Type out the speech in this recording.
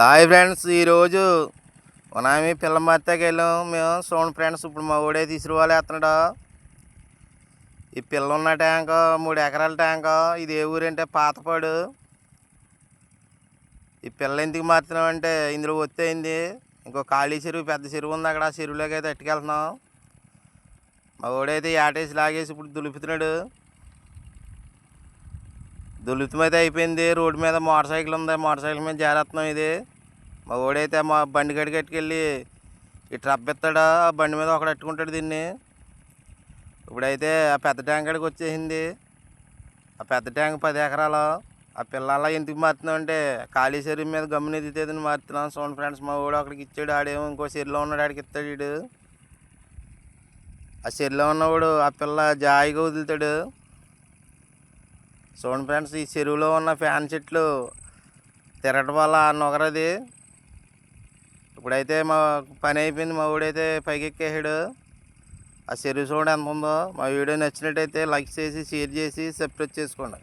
Hi friends, ఈరోజు మీ పిల్ల మత్తకి వెళ్ళాం మేము. చూడండి ఫ్రెండ్స్, ఇప్పుడు మా ఊడే తీసుకురాలేస్తున్నాడు. ఈ పిల్ల ఉన్న ట్యాంకు 3 ఎకరాల ట్యాంకు. ఇది ఏ ఊరంటే పాతపాడు. ఈ పిల్ల ఎందుకు మారుతున్నామంటే ఇందులో వచ్చేయింది. ఇంకో ఖాళీ చెరువు, పెద్ద చెరువు ఉంది అక్కడ. ఆ చెరువులోకి అయితే ఎట్టుకెళ్తున్నాం. మా ఊడైతే ఏటేసి లాగేసి ఇప్పుడు దులుపుతున్నాడు. దులుపుతమైతే అయిపోయింది. రోడ్డు మీద మోటార్ సైకిల్ ఉంది, మోటార్ సైకిల్ మీద జారేస్తున్నాం. ఇది మా ఊడైతే మా బండి గడికి ఎట్టుకెళ్ళి ఈ ట్రప్ ఎత్తాడు. ఆ బండి మీద ఒకడు ఎట్టుకుంటాడు దీన్ని. ఇప్పుడైతే ఆ పెద్ద ట్యాంక్ కాడికి వచ్చేసింది. ఆ పెద్ద ట్యాంక్ 10 ఎకరాలు. ఆ పిల్లల ఎందుకు మారుతున్నాం అంటే ఖాళీ చెరువు మీద గమ్మున ఎదితేదని మారుతున్నాం. చూడండి ఫ్రెండ్స్, మా ఊడు అక్కడికి ఇచ్చాడు. ఆడేమో ఇంకో చెరువులో ఉన్నాడు, ఆడికి ఇస్తాడు వీడు. ఆ చెరువులో ఉన్నవాడు ఆ పిల్ల జాయిగా వదులుతాడు. చూడండి ఫ్రెండ్స్, ఈ చెరువులో ఉన్న ఫ్యాన్ చెట్లు తిరగడం వల్ల నొగరది. ఇప్పుడైతే మా పని అయిపోయింది. మా ఊడైతే పైకి ఎక్కేసాడు. ఆ చెరువు చూడండి ఎంత ఉందో. మా వీడియో నచ్చినట్టయితే లైక్ చేసి, షేర్ చేసి, సబ్స్క్రైబ్ చేసుకోండి.